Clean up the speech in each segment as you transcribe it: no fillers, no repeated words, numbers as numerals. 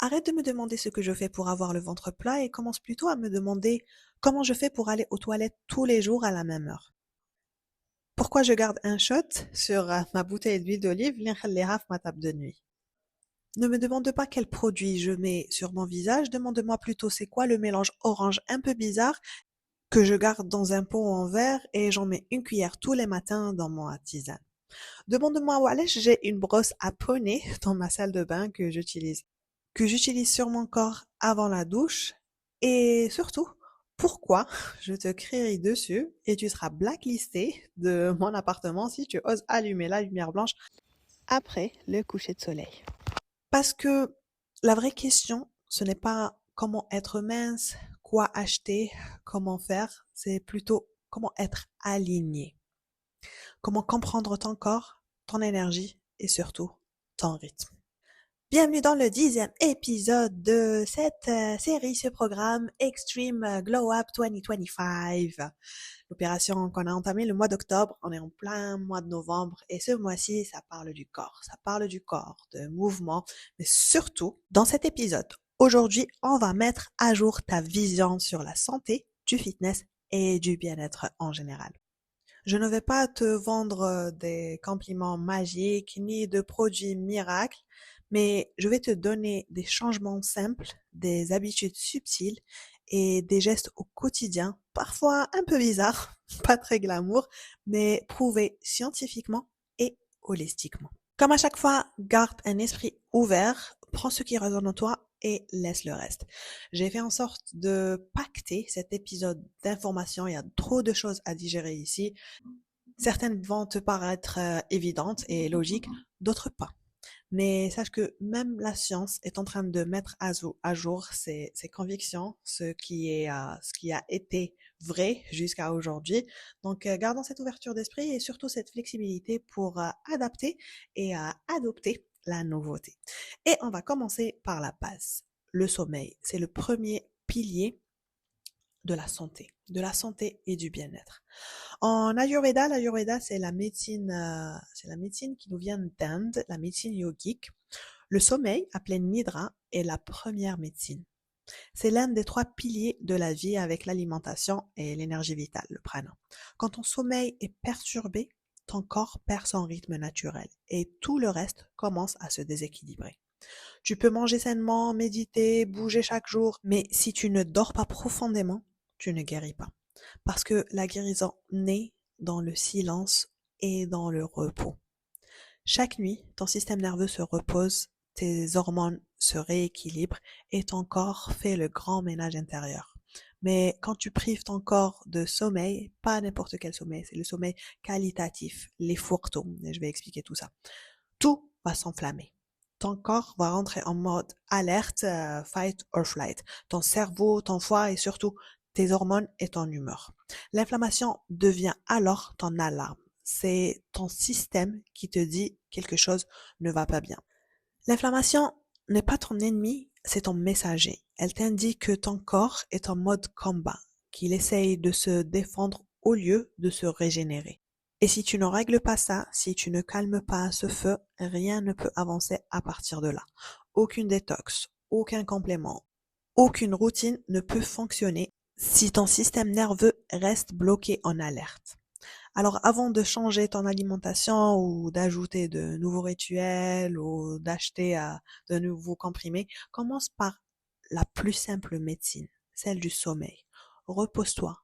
Arrête de me demander ce que je fais pour avoir le ventre plat et commence plutôt à me demander comment je fais pour aller aux toilettes tous les jours à la même heure. Pourquoi je garde un shot sur ma bouteille d'huile d'olive li نخليها في ma table de nuit. Ne me demande pas quel produit je mets sur mon visage, demande-moi plutôt c'est quoi le mélange orange un peu bizarre que je garde dans un pot en verre et j'en mets une cuillère tous les matins dans mon tisane. Demande-moi وعلاش j'ai une brosse à poney dans ma salle de bain que j'utilise sur mon corps avant la douche et surtout, pourquoi je te crierai dessus et tu seras blacklisté de mon appartement si tu oses allumer la lumière blanche après le coucher de soleil. Parce que la vraie question, ce n'est pas comment être mince, quoi acheter, comment faire, c'est plutôt comment être aligné, comment comprendre ton corps, ton énergie et surtout ton rythme. Bienvenue dans le 10e épisode de cette série, ce programme Extreme Glow Up 2025. L'opération qu'on a entamée le mois d'octobre, on est en plein mois de novembre et ce mois-ci, ça parle du corps. Ça parle du corps, de mouvement, mais surtout, dans cet épisode, aujourd'hui, on va mettre à jour ta vision sur la santé, du fitness et du bien-être en général. Je ne vais pas te vendre des compliments magiques ni de produits miracles, mais je vais te donner des changements simples, des habitudes subtiles et des gestes au quotidien, parfois un peu bizarres, pas très glamour, mais prouvés scientifiquement et holistiquement. Comme à chaque fois, garde un esprit ouvert, prends ce qui résonne en toi et laisse le reste. J'ai fait en sorte de pacter cet épisode d'informations, il y a trop de choses à digérer ici. Certaines vont te paraître évidentes et logiques, d'autres pas. Mais sache que même la science est en train de mettre à jour ses convictions, ce qui a été vrai jusqu'à aujourd'hui. Donc, gardons cette ouverture d'esprit et surtout cette flexibilité pour adapter et adopter la nouveauté. Et on va commencer par la base. Le sommeil, c'est le premier pilier de la santé et du bien-être. En Ayurveda, l'Ayurveda c'est la médecine qui nous vient d'Inde, la médecine yogique. Le sommeil, appelé Nidra, est la première médecine. C'est l'un des 3 piliers de la vie avec l'alimentation et l'énergie vitale, le prana. Quand ton sommeil est perturbé, ton corps perd son rythme naturel et tout le reste commence à se déséquilibrer. Tu peux manger sainement, méditer, bouger chaque jour, mais si tu ne dors pas profondément, tu ne guéris pas. Parce que la guérison naît dans le silence et dans le repos. Chaque nuit, ton système nerveux se repose, tes hormones se rééquilibrent et ton corps fait le grand ménage intérieur. Mais quand tu prives ton corps de sommeil, pas n'importe quel sommeil, c'est le sommeil qualitatif, les fourteaux, et je vais expliquer tout ça. Tout va s'enflammer. Ton corps va rentrer en mode alerte, fight or flight. Ton cerveau, ton foie et surtout tes hormones et ton humeur. L'inflammation devient alors ton alarme. C'est ton système qui te dit quelque chose ne va pas bien. L'inflammation n'est pas ton ennemi, c'est ton messager. Elle t'indique que ton corps est en mode combat, qu'il essaye de se défendre au lieu de se régénérer. Et si tu ne règles pas ça, si tu ne calmes pas ce feu, rien ne peut avancer à partir de là. Aucune détox, aucun complément, aucune routine ne peut fonctionner si ton système nerveux reste bloqué en alerte. Alors avant de changer ton alimentation ou d'ajouter de nouveaux rituels ou d'acheter de nouveaux comprimés, commence par la plus simple médecine, celle du sommeil. Repose-toi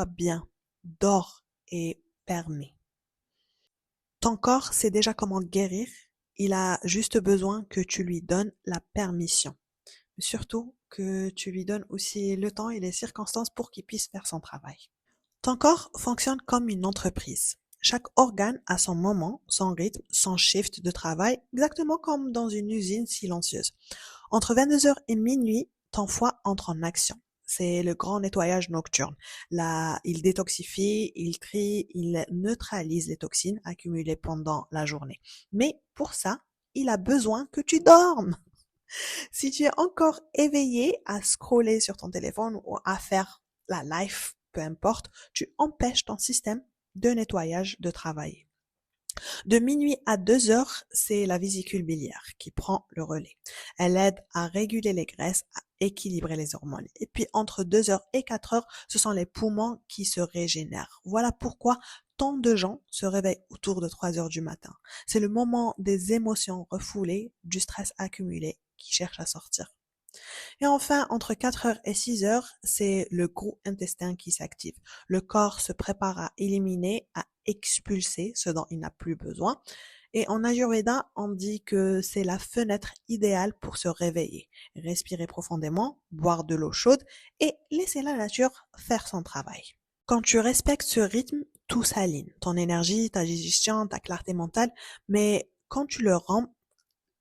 bien, dors et permets. Ton corps sait déjà comment guérir, il a juste besoin que tu lui donnes la permission. Surtout que tu lui donnes aussi le temps et les circonstances pour qu'il puisse faire son travail. Ton corps fonctionne comme une entreprise. Chaque organe a son moment, son rythme, son shift de travail, exactement comme dans une usine silencieuse. Entre 22 heures et minuit, ton foie entre en action. C'est le grand nettoyage nocturne. Là, il détoxifie, il trie, il neutralise les toxines accumulées pendant la journée. Mais pour ça, il a besoin que tu dormes. Si tu es encore éveillé à scroller sur ton téléphone ou à faire la life, peu importe, tu empêches ton système de nettoyage de travailler. De minuit à 2 heures, c'est la vésicule biliaire qui prend le relais. Elle aide à réguler les graisses, à équilibrer les hormones. Et puis entre 2 heures et 4 heures, ce sont les poumons qui se régénèrent. Voilà pourquoi tant de gens se réveillent autour de 3 heures du matin. C'est le moment des émotions refoulées, du stress accumulé qui cherche à sortir. Et enfin, entre 4 heures et 6 heures, c'est le gros intestin qui s'active. Le corps se prépare à éliminer, à expulser ce dont il n'a plus besoin. Et en Ayurveda, on dit que c'est la fenêtre idéale pour se réveiller, respirer profondément, boire de l'eau chaude et laisser la nature faire son travail. Quand tu respectes ce rythme, tout s'aligne. Ton énergie, ta digestion, ta clarté mentale. Mais quand tu le rends,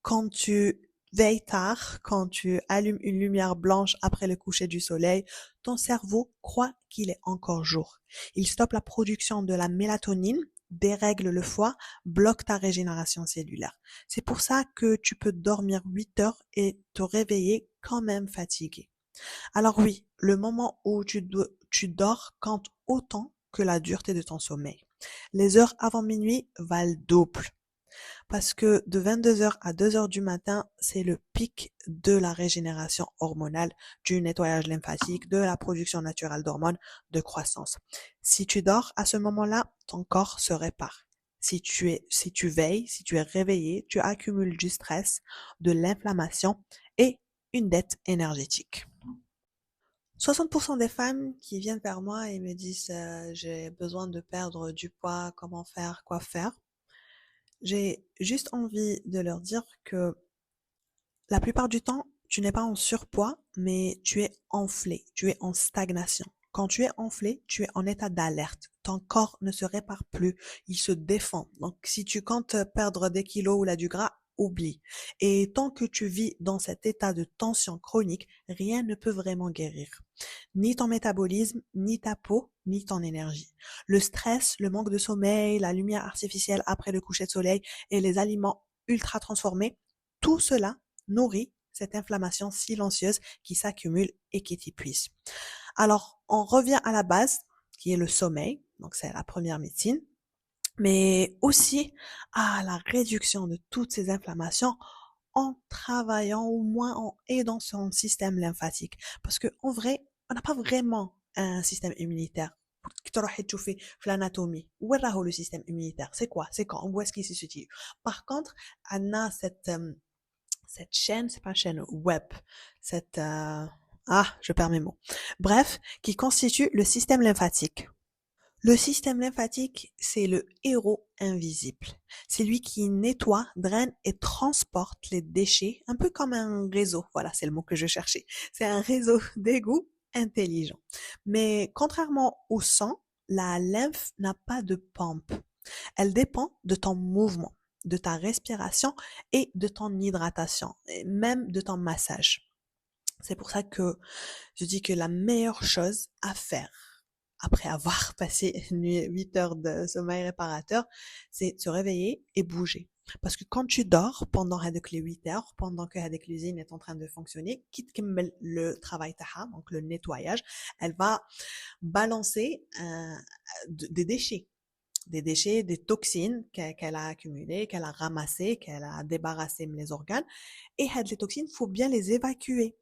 quand tu veilles tard, quand tu allumes une lumière blanche après le coucher du soleil, ton cerveau croit qu'il est encore jour. Il stoppe la production de la mélatonine, dérègle le foie, bloque ta régénération cellulaire. C'est pour ça que tu peux dormir 8 heures et te réveiller quand même fatigué. Alors oui, le moment où tu dors compte autant que la dureté de ton sommeil. Les heures avant minuit valent double. Parce que de 22 heures à 2 heures du matin, c'est le pic de la régénération hormonale, du nettoyage lymphatique, de la production naturelle d'hormones, de croissance. Si tu dors à ce moment-là, ton corps se répare. Si tu veilles, si tu es réveillé, tu accumules du stress, de l'inflammation et une dette énergétique. 60% des femmes qui viennent vers moi et me disent j'ai besoin de perdre du poids, comment faire, quoi faire. J'ai juste envie de leur dire que la plupart du temps, tu n'es pas en surpoids, mais tu es enflé, tu es en stagnation. Quand tu es enflé, tu es en état d'alerte. Ton corps ne se répare plus, il se défend. Donc, si tu comptes perdre des kilos ou là du gras, oublie. Et tant que tu vis dans cet état de tension chronique, rien ne peut vraiment guérir. Ni ton métabolisme, ni ta peau, ni ton énergie. Le stress, le manque de sommeil, la lumière artificielle après le coucher de soleil et les aliments ultra transformés, tout cela nourrit cette inflammation silencieuse qui s'accumule et qui t'épuise. Alors, on revient à la base, qui est le sommeil, donc c'est la première médecine, mais aussi à la réduction de toutes ces inflammations en travaillant au moins en aidant son système lymphatique. Parce que en vrai, on n'a pas vraiment un système immunitaire. تروحي تشوفي في l'anatomie وين راهو le système immunitaire c'est quoi c'est quand où est-ce qu'il se situe par contre on a cette chaîne, c'est pas une chaîne web, je perds mes mots. Bref, qui constitue le système lymphatique. Le système lymphatique, c'est le héros invisible. C'est lui qui nettoie, draine et transporte les déchets, un peu comme un réseau. Voilà, c'est le mot que je cherchais. C'est un réseau d'égouts intelligent. Mais contrairement au sang, la lymphe n'a pas de pompe. Elle dépend de ton mouvement, de ta respiration et de ton hydratation, et même de ton massage. C'est pour ça que je dis que la meilleure chose à faire après avoir passé 8 heures de sommeil réparateur, c'est se réveiller et bouger. Parce que quand tu dors pendant les 8 heures, pendant que la cuisine est en train de fonctionner, quitte le travail taha, donc le nettoyage, elle va balancer des déchets, des toxines qu'elle a accumulées, qu'elle a ramassées, qu'elle a débarrassé les organes. Et les toxines, il faut bien les évacuer.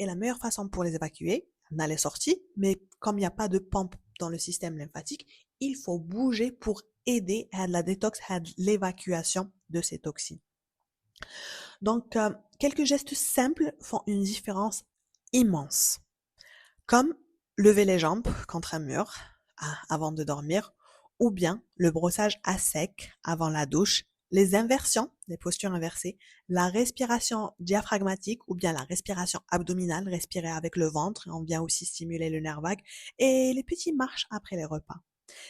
Et la meilleure façon pour les évacuer, on a les sorties, mais comme il n'y a pas de pompe dans le système lymphatique, il faut bouger pour aider à la détox, à l'évacuation de ces toxines. Donc, quelques gestes simples font une différence immense. Comme lever les jambes contre un mur avant de dormir, ou bien le brossage à sec avant la douche, les inversions, les postures inversées, la respiration diaphragmatique ou bien la respiration abdominale, respirer avec le ventre, on vient aussi stimuler le nerf vague, et les petites marches après les repas.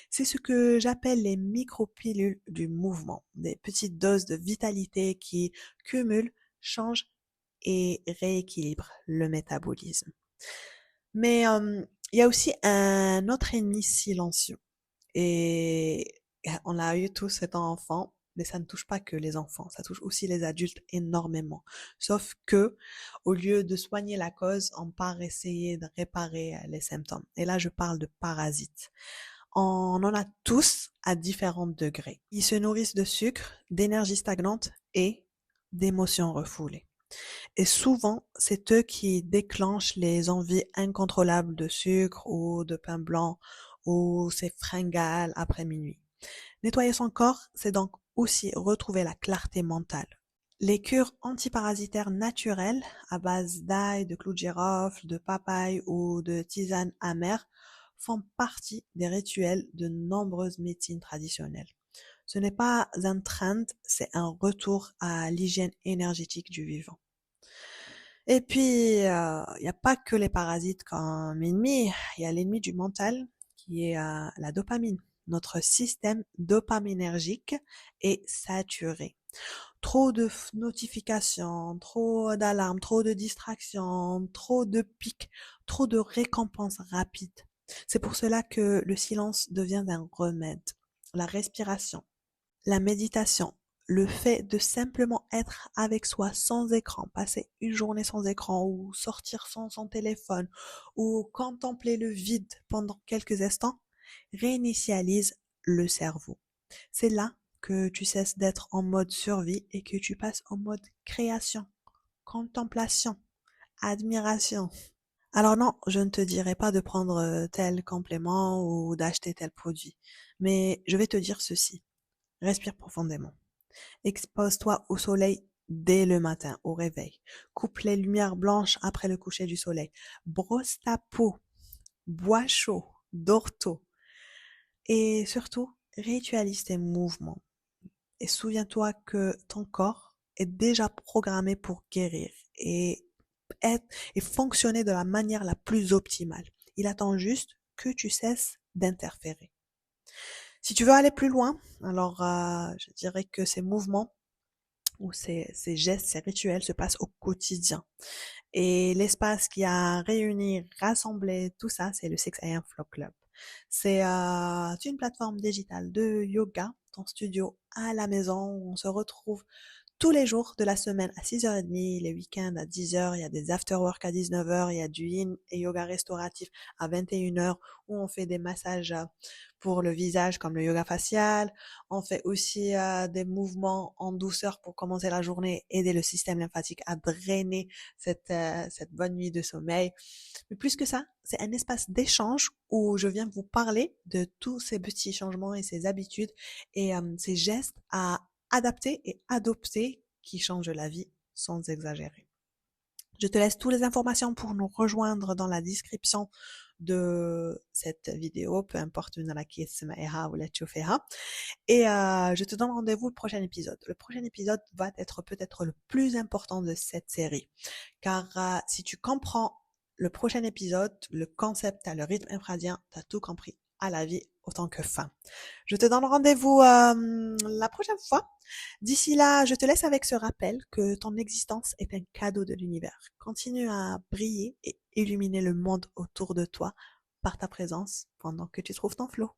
C'est ce que j'appelle les micro-pilules du mouvement, des petites doses de vitalité qui cumulent, changent et rééquilibrent le métabolisme. Mais il y a aussi un autre ennemi silencieux. Et on l'a eu tous étant enfant, mais ça ne touche pas que les enfants, ça touche aussi les adultes énormément. Sauf que, au lieu de soigner la cause, on part essayer de réparer les symptômes. Et là, je parle de parasites. On en a tous à différents degrés. Ils se nourrissent de sucre, d'énergie stagnante et d'émotions refoulées. Et souvent, c'est eux qui déclenchent les envies incontrôlables de sucre ou de pain blanc ou ces fringales après minuit. Nettoyer son corps, c'est donc aussi retrouver la clarté mentale. Les cures antiparasitaires naturelles à base d'ail, de clous de girofle, de papaye ou de tisane amère font partie des rituels de nombreuses médecines traditionnelles. Ce n'est pas un trend, c'est un retour à l'hygiène énergétique du vivant. Et puis, il n'y a pas que les parasites comme ennemis, il y a l'ennemi du mental qui est la dopamine. Notre système dopaminergique est saturé. Trop de notifications, trop d'alarmes, trop de distractions, trop de pics, trop de récompenses rapides. C'est pour cela que le silence devient un remède. La respiration, la méditation, le fait de simplement être avec soi sans écran, passer une journée sans écran ou sortir sans son téléphone ou contempler le vide pendant quelques instants, réinitialise le cerveau. C'est là que tu cesses d'être en mode survie et que tu passes en mode création, contemplation, admiration. Alors non, je ne te dirai pas de prendre tel complément ou d'acheter tel produit, mais je vais te dire ceci. Respire profondément. Expose-toi au soleil dès le matin, au réveil. Coupe les lumières blanches après le coucher du soleil. Brosse ta peau. Bois chaud. Dors tôt. Et surtout, ritualise tes mouvements. Et souviens-toi que ton corps est déjà programmé pour guérir et être et fonctionner de la manière la plus optimale. Il attend juste que tu cesses d'interférer. Si tu veux aller plus loin, alors je dirais que ces mouvements ou ces gestes, ces rituels se passent au quotidien. Et l'espace qui a réuni, rassemblé tout ça, c'est le 6am Flow Club. C'est une plateforme digitale de yoga, ton studio à la maison, où on se retrouve tous les jours de la semaine à 6h30, les week-ends à 10h, il y a des after-work à 19h, il y a du yin et yoga restauratif à 21h où on fait des massages pour le visage comme le yoga facial. On fait aussi des mouvements en douceur pour commencer la journée, aider le système lymphatique à drainer cette bonne nuit de sommeil. Mais plus que ça, c'est un espace d'échange où je viens vous parler de tous ces petits changements et ces habitudes et ces gestes à adapter et adopter qui changent la vie sans exagérer. Je te laisse toutes les informations pour nous rejoindre dans la description de cette vidéo, peu importe من راكي تسمعيها ولا تشوفيها. Et je te donne rendez-vous au prochain épisode. Le prochain épisode va être peut-être le plus important de cette série. Car si tu comprends le prochain épisode, le concept, le rythme infradien, tu as tout compris à la vie autant que fin. Je te donne rendez-vous la prochaine fois. D'ici là, je te laisse avec ce rappel que ton existence est un cadeau de l'univers. Continue à briller et illuminer le monde autour de toi par ta présence pendant que tu trouves ton flow.